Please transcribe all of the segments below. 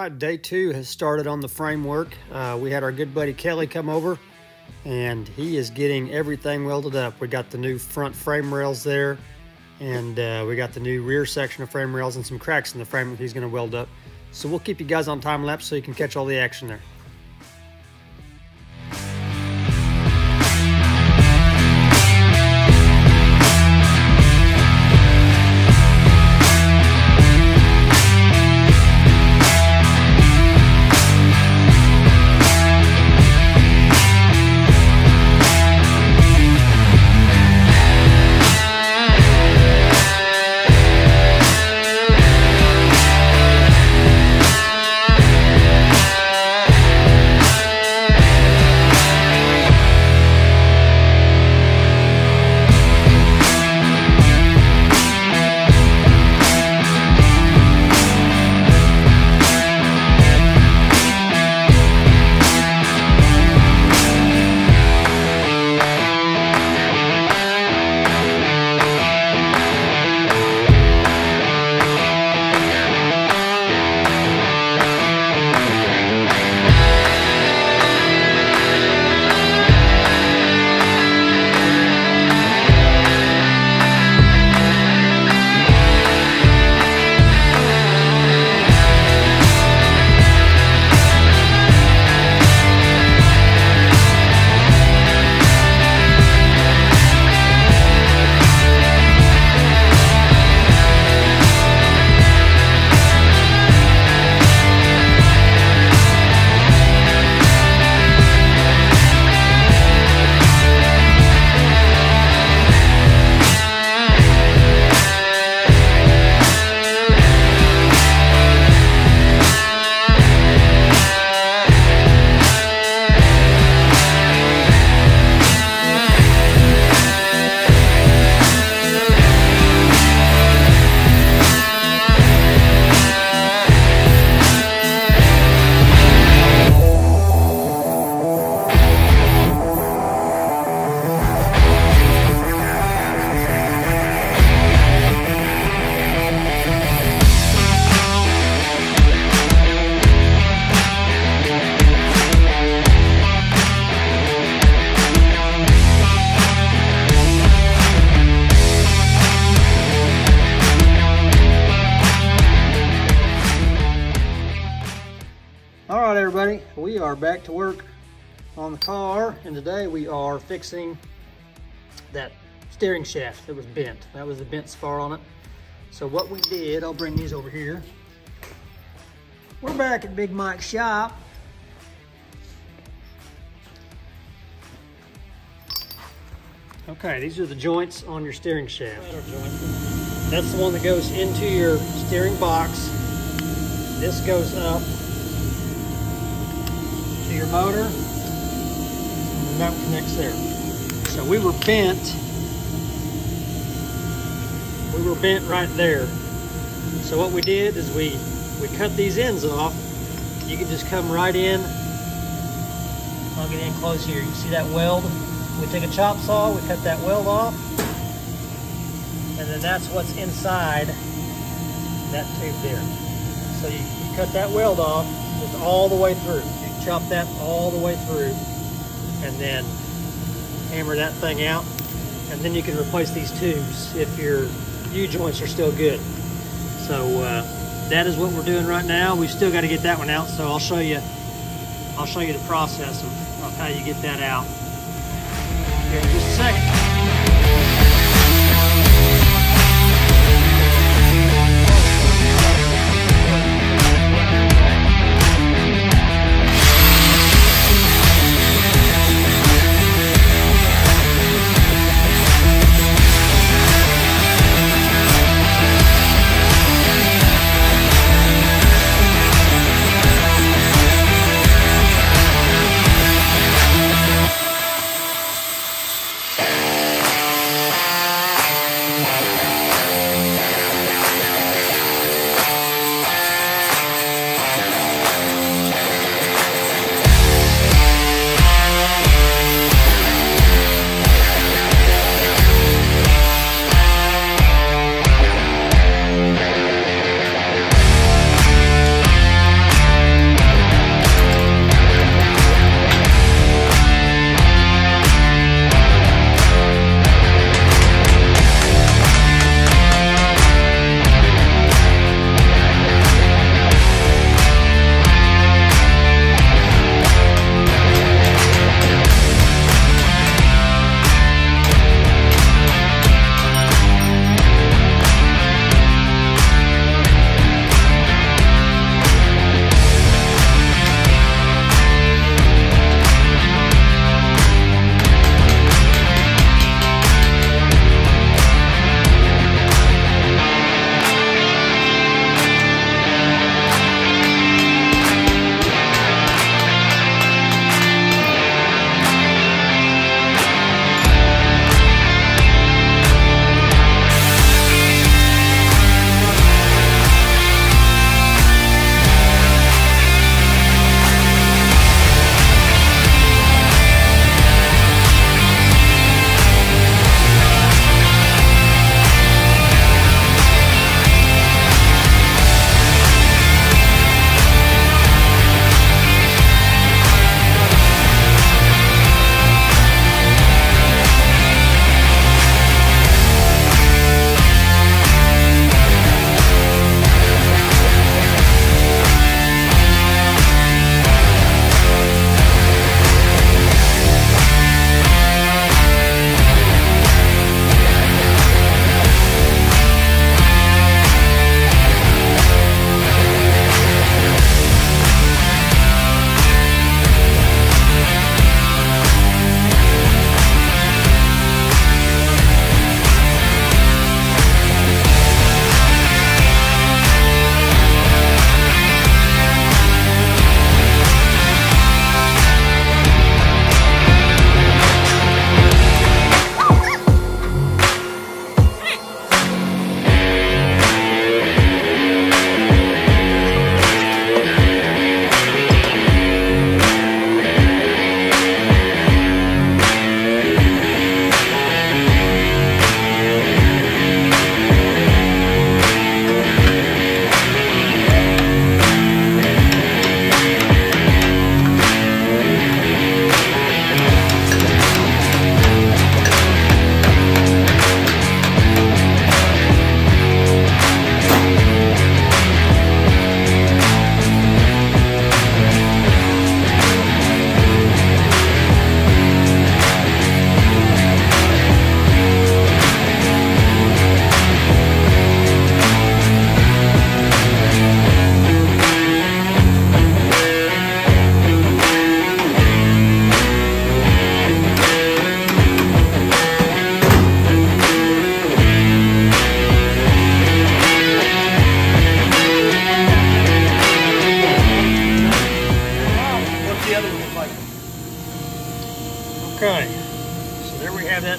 right, day 2 has started on the framework. We had our good buddy Kelly come over, and he is getting everything welded up. We got the new front frame rails there, and we got the new rear section of frame rails and some cracks in the frame that he's going to weld up. So we'll keep you guys on time lapse so you can catch all the action there. All right, everybody, we are back to work on the car, and today we are fixing that steering shaft that was bent. That was the bent spar on it. So what we did, I'll bring these over here. We're back at Big Mike's shop. Okay, these are the joints on your steering shaft. That's the one that goes into your steering box. This goes up to your motor, and that connects there. So we were bent right there. So what we did is we cut these ends off. You can just come right in. I'll get in close here. You see that weld? We take a chop saw, we cut that weld off, and then that's what's inside that tube there. So you cut that weld off just all the way through. Chop that all the way through, and then hammer that thing out, and then you can replace these tubes if your U-joints are still good. So that is what we're doing right now. We've still got to get that one out, so I'll show you the process of how you get that out here in just a second.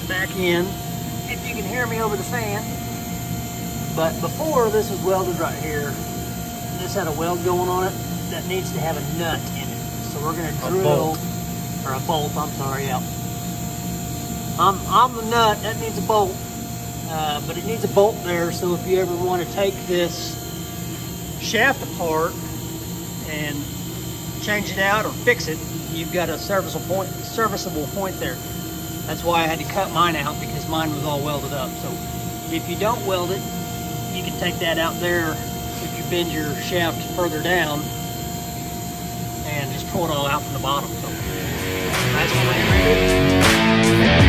cut back in. If you can hear me over the fan. But before, this was welded right here. This had a weld going on it that needs to have a nut in it. So we're gonna drill, or a bolt, I'm sorry, yeah. I'm the nut, that needs a bolt. But it needs a bolt there, so if you ever want to take this shaft apart and change it out or fix it, you've got a serviceable point there. That's why I had to cut mine out, because mine was all welded up. So if you don't weld it, you can take that out there if you bend your shaft further down and just pull it all out from the bottom. So that's what we're gonna do.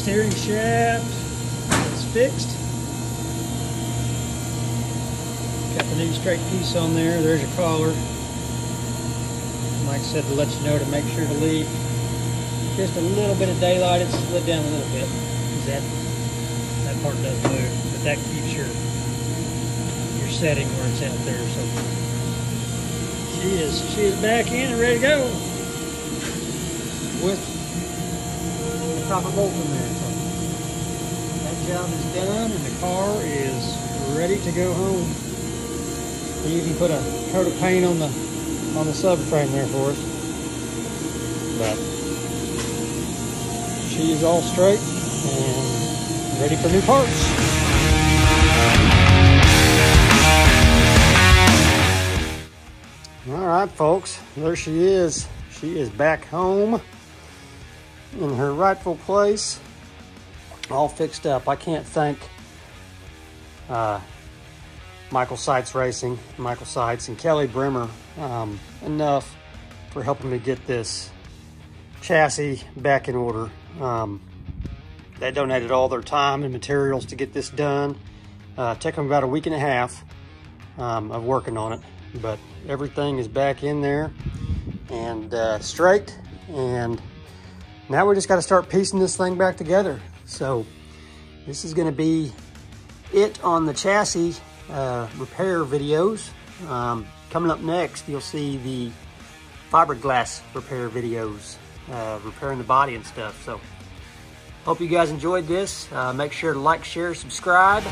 Steering shaft is fixed. Got the new straight piece on there. There's your collar. Mike said to let you know to make sure to leave just a little bit of daylight. It's slid down a little bit because that part does move, but that keeps your setting where it's at there. So she is back in and ready to go with the proper bolt in there. So that job is done and the car is ready to go home. We even put a coat of paint on the subframe there for us. But she is all straight and ready for new parts. All right, folks, there she is. She is back home in her rightful place, all fixed up. I can't thank Michael Seitz Racing, Michael Seitz and Kelly Bremer enough for helping me get this chassis back in order. They donated all their time and materials to get this done. Took them about a week and a half of working on it, but everything is back in there and straight, and now we just got to start piecing this thing back together. So this is going to be it on the chassis repair videos. Coming up next, you'll see the fiberglass repair videos, repairing the body and stuff. So hope you guys enjoyed this. Make sure to like, share, subscribe.